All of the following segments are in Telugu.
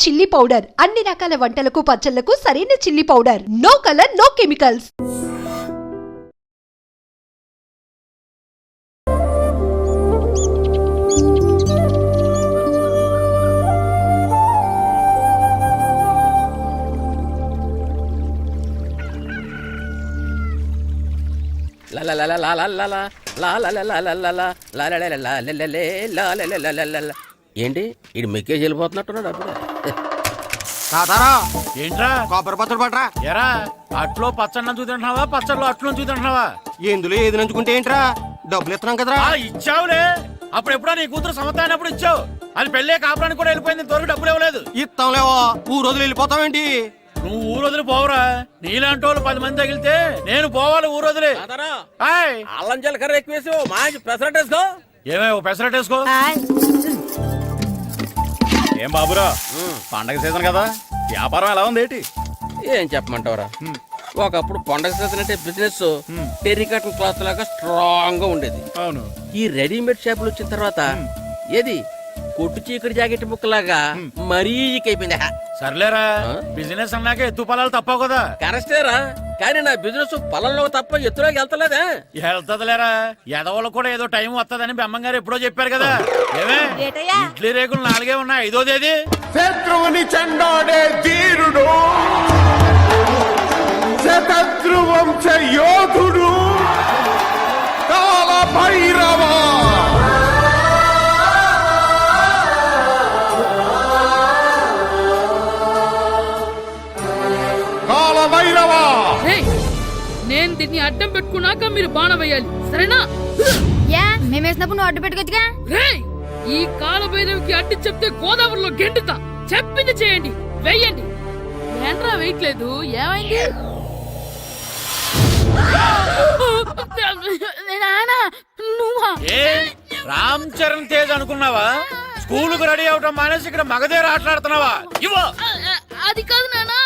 చిల్లీ పౌడర్ అన్ని రకాల వంటలకు పచ్చళ్లకు సరైన chilli powder. No colour no chemicals. ఏంటి ఇడు మెక్కేజ్ వెళ్ళిపోతున్నట్టున్నాడు అప్పుడు. తాతారా ఏంట్రా కొబ్బరి పచ్చడి పట్రా. ఎరా అట్లో పచ్చడి నంచు తింటున్నావా పచ్చడిలో అట్లు నంచు తింటున్నావా? ఎందులో ఏది నంచుకుంటే ఏంట్రా, డబ్బులు ఇస్తున్నాం కదరా. ఇచ్చావులే, అప్పుడు ఎప్పుడో నీ కూతురు సమత అయినప్పుడు ఇచ్చావు. అది పెళ్ళే కాపురానికి కూడా వెళ్ళిపోయింది, ఇంతవరకు డబ్బులు ఇవ్వలేదు. ఇస్తాంలేవో, ఊరు రోజులు వెళ్ళిపోతావేంటి? నువ్వు ఊరు వదిలి పోవురా. నీలాంటి వాళ్ళు 10 మంది తగిలితే నేను పోవాలి ఊరు వదిలి. అల్లం జీలకర్ర ఎక్కువేసి మంచి పెసరట్ వేసుకో. ఏమే పెసరట్ వేసుకో. ఏం బాబురా, పండగ సీజన్ కదా, వ్యాపారం ఎలా ఉంది ఏంటి? ఏం చెప్పమంటావురా, ఒకప్పుడు పండగ సీజన్ అంటే బిజినెస్ టెరికాటన్ క్లాత్ లాగా స్ట్రాంగ్ గా ఉండేది. అవును, ఈ రెడీమేడ్ షాపులు వచ్చిన తర్వాత ఏది కొట్టు చీకటి జాకెట్ ముక్కలాగా మరీ అయిపోయింది. సర్లేరా, బిజినెస్ అన్నాక ఎత్తు పొలాలు తప్పవు కదా. కరెక్టేరా, కానీ నా బిజినెస్ పొలంలో తప్ప ఎత్తులోకి వెళ్తలేదా? వెళ్తదిలేరా, ఎదవలకు కూడా ఏదో టైం వస్తుందని బెమ్మంగారు ఎప్పుడో చెప్పారు కదా. ఏమే ఇడ్లీ రేకులు 4 ఉన్నాయి, 5వ తేదీ. శత్రువుని చెండాడే ధీరుడు, శతద్రు వంశ యోధుడు కాల భైరవ. కాల భైరవ, నేను దీన్ని అడ్డం పెట్టుకున్నాక మీరు బాణ వేయాలి, సరేనా? మేమేసినప్పుడు నువ్వు అడ్డు పెట్టుకోవచ్చుగా. ఈ కాలభైరవికి అడ్డు చెప్తే గోదావరిలో గెంటుతా. చెప్పింది చేయండి, వెయ్యండి. ఏంట్రా వెయ్యట్లేదు, ఏమైంది? నువ్వా? రామ్ చరణ్ తేజ్ అనుకున్నావా? స్కూలుకు రెడీ అవటం మానేసి ఇక్కడ మగధీర ఆటలాడుతున్నావా? అది కాదు నానా.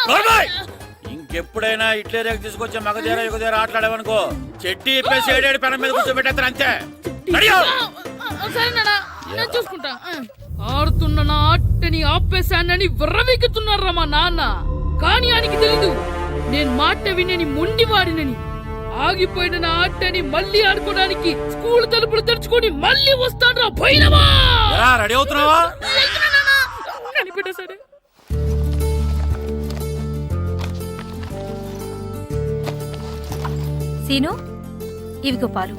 ఇంకెప్పుడైనా ఇట్లే రేపు తీసుకొచ్చే మగధీర యుగధీర ఆటలాడేవనుకో చెట్టి ఇప్పేసి 7 పెనం మీద కూర్చోబెట్టేస్తారు అంతే. సరే నానా, నేను చూసుకుంటా. ఆడుతున్న నా ఆటని ఆపేశానని విర్రవీగుతున్నారా మా నాన్న. కానీ ఆయనకి తెలీదు నేను మాట వినని మొండివాడినని. ఆగిపోయిన నా ఆటని మళ్ళీ ఆడుకోవడానికి స్కూల్ తలుపులు తెరుచుకొని మళ్ళీ వస్తాను. భైరవా, రెడీ అవుతున్నావా? కనిపెట్టా సరే. సీను, ఇవిగో పాలు.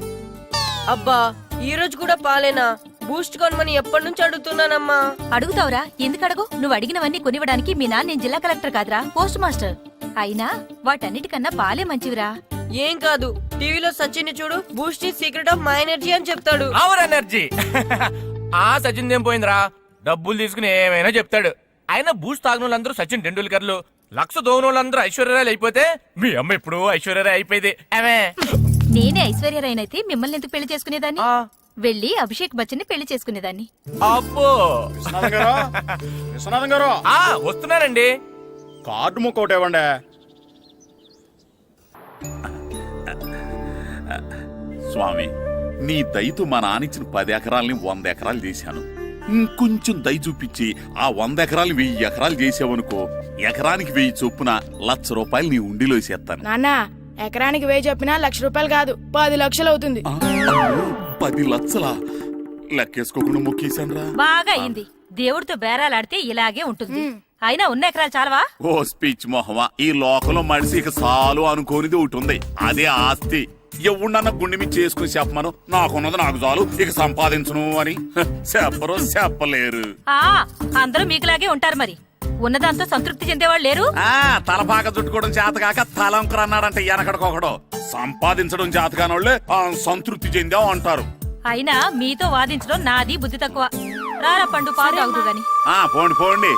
అబ్బా, ఈ రోజు కూడా పాలేనా? బూస్ట్ కొనమని ఎప్పటి నుంచి అడుగుతున్నానమ్మా. అడుగుతావురా, ఎందుకు అడగు? నువ్వు అడిగినవన్నీ కొనివ్వడానికి మీ నాన్న నేను జిల్లా కలెక్టర్ కాదురా, పోస్ట్ మాస్టర్. అయినా వాటన్నిటికన్నా పాలే మంచివిరా. ఏం కాదు, టీవీలో సచిన్ చూడు, Boost is secret of my energy అని చెప్తాడు. Our energy. ఆ సచిన్ ఏం పోయిందిరా, డబ్బులు తీసుకుని ఏమైనా చెప్తాడు. ఆయన బూస్ట్ తాగిన వాళ్ళందరూ సచిన్ టెండూల్కర్లు, లక్ష దోగిన వాళ్ళందరూ ఐశ్వర్యరాయలు అయిపోతే మీ అమ్మ ఇప్పుడు ఐశ్వర్యరాయ్ అయిపోయింది. నేనే ఐశ్వర్యరాయనైతే మిమ్మల్ని ఎందుకు పెళ్లి చేసుకునేదాన్ని? వెళ్ళి అభిషేక్ బచ్చన్ ని పెళ్లి చేసుకునేదాన్ని. అబ్బో, విశ్వనాథం గారు వస్తున్నానండి. కార్డు ముక్క ఒకటి ఇవ్వండి. స్వామి, నీ దయతో మా నానిచ్చిన 10 ఎకరాలని 100 ఎకరాలు చేశాను. ఇంకొంచెం దయ చూపించి ఆ 100 ఎకరాలు 1000 ఎకరాలు చేసావనుకో, ఎకరానికి 1000 చొప్పున ₹1,00,000 నీ ఉండిలో వేసేస్తాను. నాన్న, ఎకరానికి 1000 చెప్పినా ₹1,00,000 కాదు, 10 లక్షలు అవుతుంది. 10 లక్షలా? లెక్కేసుకోకుండా మొక్కేశాను రా. బాగా అయింది. దేవుడితో బేరాలాడితే ఇలాగే ఉంటుంది. అయినా ఉన్న ఎకరాలు చాలవా? ఓ స్పీచ్ మొహమా, ఈ లోకంలో మనిషి ఇక చాలు అనుకోనిది ఒకటి ఉంది, అదే ఆస్తి. ఎవడన్నా గుండె మీద చేసుకుని చెప్పమను, నాకున్నది నాకు చాలు, ఇక సంపాదించను అని చెప్పరు, చెప్పలేరు. అందరూ మీకులాగే ఉంటారు మరి. ఉన్నదాంతో సంతృప్తి చెందేవాళ్ళు లేరు. తలపాక చుట్టుకోవడం చేతకాక తలంకర అన్నాడంటే వెనకడకొకడు. సంపాదించడం చేతకానోళ్లే సంతృప్తి చెందావు అంటారు. అయినా మీతో వాదించడం నాది బుద్ధి తక్కువ. రారా పండు, పాలు తాగుదు గాని. పోండి పోండి.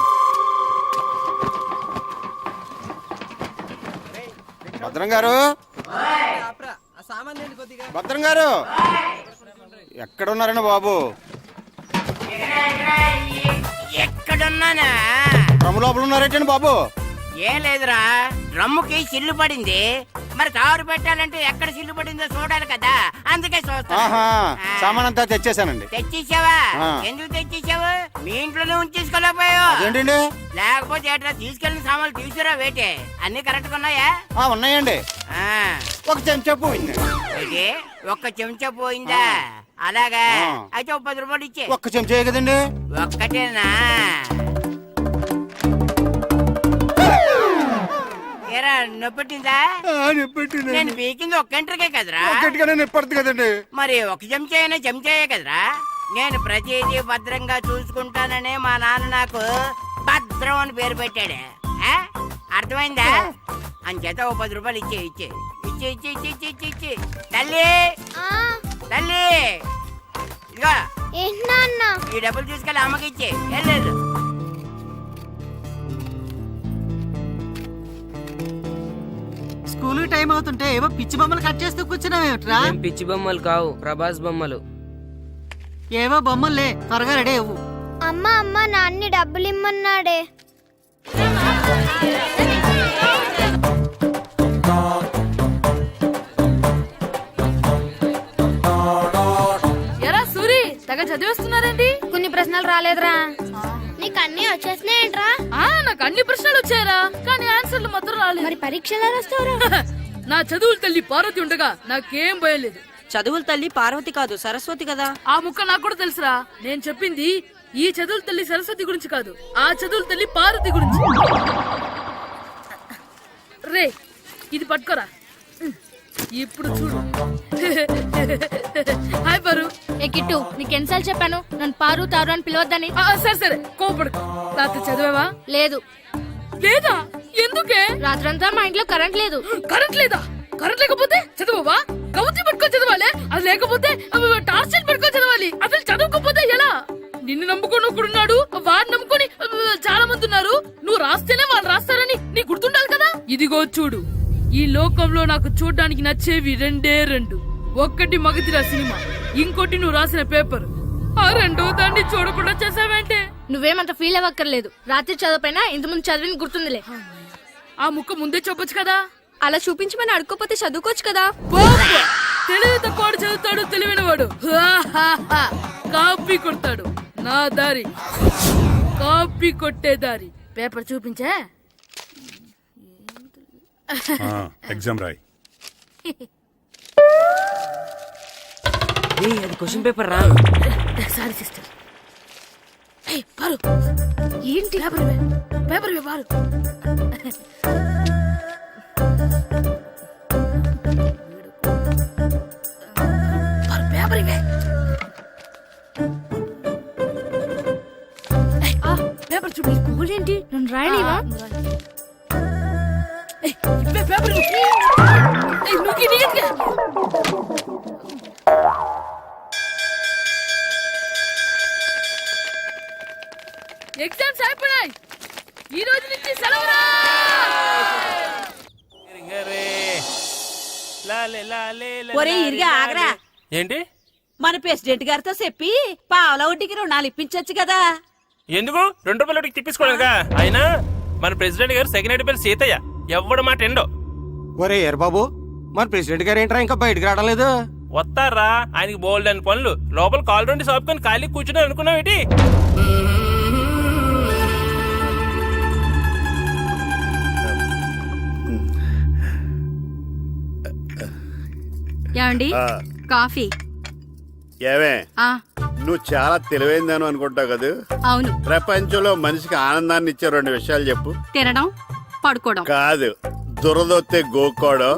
భద్రం గారు, భద్రం గారు ఎక్కడున్నారండి బాబు? ఎక్కడున్నానా? డ్రమ్ లోపల ఉన్నారేటండి బాబు? ఏం లేదురా, డ్రమ్ముకి చిల్లు పడింది, మరి కారు పెట్టాలంటే ఎక్కడ సిల్లు పడిందో చూడాలి కదా, అందుకే చూస్తా. సామాన్ అంతా తెచ్చేసానండి. తెచ్చేసావా? ఆ. ఎందుకు తెచ్చేసావు? మీ ఇంట్లోనే ఉంచేసుకోలేకపోయావు. ఏంటండి? లేకపోతే ఎట్లా తీసుకెళ్లిన సామాన్లు తీసుకురా వేటే? అన్ని కరెక్ట్ గా ఉన్నాయా? ఉన్నాయండి. ఆ. ఒక చెంచా పోయింది. అయితే ఒక్క చెంచా పోయిందా? అలాగా, అయితే ఒక 10 రూపాయలు ఇచ్చే. ఒక్క చెంచా కదండి. ఒక్కటేనా? ఏరా నొప్పెట్టిందా? నేను పీకింది ఒక్క గంటకే కదరా. నొప్పడుతుంది కదండి. మరి ఒక చెంచా అయినా చెంచాయే కదరా. నేను ప్రతిదీ భద్రంగా చూసుకుంటాననే మా నాన్న నాకు భద్రం అని పేరు పెట్టాడు. ఆ? అర్థమైందా? అంచేత ఓ 10 రూపాయలు ఇచ్చే ఇచ్చే ఇచ్చే ఇచ్చే ఇచ్చే ఇచ్చే ఇచ్చే ఇచ్చే. తల్లి తల్లి, ఇదిగో ఈ డబ్బులు తీసుకెళ్ళి అమ్మకి ఇచ్చే. వెళ్ళలేదు. స్కూల్ టైం అవుతుంటే ఏవో పిచ్చి బొమ్మలు కట్ చేస్తూ కూర్చున్నావేమిట్రా? పిచ్చి బొమ్మలు కావు, ప్రభాస్ బొమ్మలు. ఏవో బొమ్మలే, త్వరగా రెడీ అవ్వు. అమ్మ నాన్ని డబ్బులు ఇమ్మన్నాడే. ఎరా సూరి, తెగ చదివేస్తున్నారండి. కొన్ని ప్రశ్నలు రాలేదురా. నీకు అన్ని వచ్చేసినాయంట్రా? నాకు అన్ని ప్రశ్నలు వచ్చాయరా, కానీ ఆన్సర్లు మాత్రం రాలేదు. మరి పరీక్షలు రాస్తావురా? నా చదువుల తల్లి పార్వతి ఉండగా నాకేం భయం లేదు. చదువుల తల్లి పార్వతి కాదు, సరస్వతి కదా. ఆ ముక్క నాకు కూడా తెలుసురా. నేను చెప్పింది ఈ చదువుల తల్లి సరస్వతి గురించి కాదు, ఆ చదువుల తల్లి పార్వతి గురించి. రే, ఇది పట్టుకోరా. ఇప్పుడు చూడు. హాయ్ పారు. ఏ కిట్టు, నీకెన్నిసార్లు చెప్పాను నన్ను పారు తారు అని పిలవద్దని? సరే సరే, కోపడుకో. రాత్రి చదివావా? లేదు. లేదా? ఎందుకే? రాత్రంతా మా ఇంట్లో కరెంట్ లేదు. కరెంట్ లేదా? కరెంట్ లేకపోతే చదవవా? కవచి పట్టుకొని చదవాలి. అది లేకపోతే టార్చ్ లైట్ పట్టుకొని చదవాలి. అసలు చదవకపోతే ఎలా? నిన్ను నమ్ముకొని ఒకడున్నాడు, వాడిని నమ్ముకొని చాలా మంది ఉన్నారు. నువ్వు రాస్తేనే వాళ్ళు రాస్తారని నీకు గుర్తుండాలి కదా. ఇదిగో చూడు, ఈ లోకంలో నాకు చూడ్డానికి నచ్చేవి రెండే రెండు. ఒక్కటి మగధిరా సినిమా, ఇంకోటి నువ్వు రాసిన పేపర్. ఆ రెండో దాన్ని చూడకుండా చేసావేంటే? నువ్వేమంత ఫీల్ అవ్వక్కర్లేదు. రాత్రి చదవపోయినా ఇంతకుముందు చదివిన గుర్తుందిలే. ఆ ముక్క ముందే చెప్పొచ్చు కదా. అలా చూపించమని అడుక్కోపోతే చదువుకోవచ్చు కదా. తెలివి తక్కువ చదువుతాడు, తెలివైన వాడు కాపీ కొడతాడు. నా దారి కాపీ కొట్టే దారి. పేపర్ చూపించే. ఎగ్జామ్ రాయి. అది క్వశ్చన్ పేపర్ రా. Sorry sister. పారు, ఏంటి పేపర్ పారు. పేపర్ ఇవే. పేపర్ చూడు. ఏంటి నన్ను రాయనివా? పేపర్ ఎగ్జామ్స్ అయిపోయాయి. ఈ రోజు నుంచి సెలవురా. ఒరే ఇరిగా ఆగరా. ఏంటి? మన ప్రెసిడెంట్ గారితో చెప్పి పావుల వడ్డీకి రుణాలు ఇప్పించొచ్చు కదా. ఎందుకు? 2 రూపాయలు తిప్పించుకోలేదుగా. అయినా మన ప్రెసిడెంట్ గారు సెకండ్ పేరు సీతయ్య, ఎవడు మాట ఎండో. ఒరే ఎర్ బాబు, మన ప్రెసిడెంట్ గారు ఏంట్రా ఇంకా బయటకు రావడం లేదు? వస్తారా, ఆయనకి బోల్డ్ అని పనులు. లోపల కాలు రెండు సాపుకొని ఖాళీ కూర్చుని అనుకున్నావు ఏంటి? ఏమండి, కాఫీ. ఏమే, నువ్వు చాలా తెలివైందని అనుకుంటావు కదా. అవును. ప్రపంచంలో మనిషికి ఆనందాన్ని ఇచ్చే 2 విషయాలు చెప్పు. తినడం, పడుకోవడం. కాదు, దురదొత్తే గోక్కోవడం,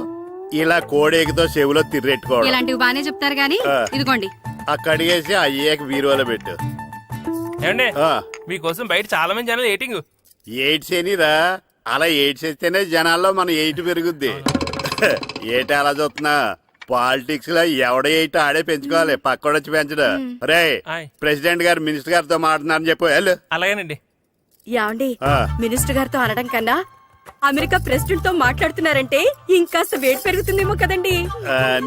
ఇలా కోడేకితో చెవులో తిర్రెట్టుకోవడం. ఇలాంటివి బానే చెప్తారు గానీ ఇదిగోండి. కడిగేసి అయ్యాక బీరువాలో పెట్టు. ఏమండి, మీకోసం బయట చాలా మంది జనాలు ఎయిటింగ్. ఎయిడ్స్ ఏనిరా, అలా ఎయిడ్స్ వేస్తేనే జనాల్లో మన ఎయిట్ పెరుగుద్ది. ఏటి అలా చూస్తున్నా? పాలిటిక్స్ లో ఎవడ ఎయిట్ ఆడే పెంచుకోవాలి, పక్కడొచ్చి పెంచడు. రే, ప్రెసిడెంట్ గారు మినిస్టర్ గారితో మాట్లాడుతున్నారని చెప్పు. వెళ్ళు. అలాగేనండి. యాండి, మినిస్టర్ గారితో అనడం కన్నా అమెరికా ప్రెసిడెంట్ తో మాట్లాడుతున్నారంటే ఇంకాస్త వేడి పెరుగుతుందేమో కదండి.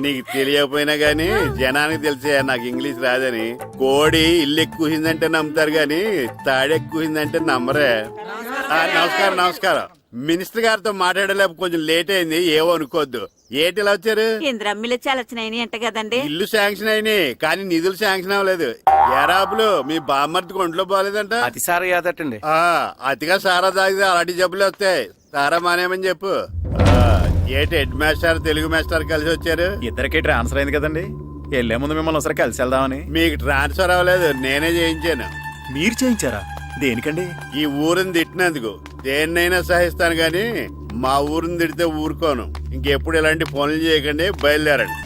నీకు తెలియకపోయినా గానీ జనానికి తెలిసే నాకు ఇంగ్లీష్ రాదని. కోడి ఇల్లు ఎక్కువసిందంటే నమ్ముతారు గాని తాడెక్కువసిందంటే నమ్మరే. నమస్కారం. మినిస్టర్ గారితో మాట్లాడలేక కొంచెం లేట్ అయింది, ఏమో అనుకోవద్దు. ఏటి ఇలా వచ్చారు? ఇంద్రమ్మిలు చాలా వచ్చినాయని అంట కదండి. ఇల్లు శాంక్షన్ అయినాయి కానీ నిధులు శాంక్షన్ అవ్వలేదు. ఏరాపులు మీ బామ్మర్తికి ఒంట్లో బాగాలేదంట. అతిసారి యాదటండి. అతిగా సారా తాగితే అలాంటి జబ్బులు వస్తాయి. సారా మానేమని చెప్పు. ఏటి హెడ్ మాస్టర్ తెలుగు మాస్టర్ కలిసి వచ్చారు? ఇద్దరికి ట్రాన్స్ఫర్ అయింది కదండి, వెళ్లే ముందు మిమ్మల్ని ఒకసారి కలిసి వెళ్దామని. మీకు ట్రాన్స్ఫర్ అవ్వలేదు, నేనే చేయించాను. మీరు చేయించారా? దేనికండి? ఈ ఊరిని తిట్టినందుకు దేన్నైనా సహిస్తాను గాని మా ఊరిని తిడితే ఊరుకోను. ఇంకెప్పుడు ఇలాంటి పనులు చేయకండి, బయలుదేరండి.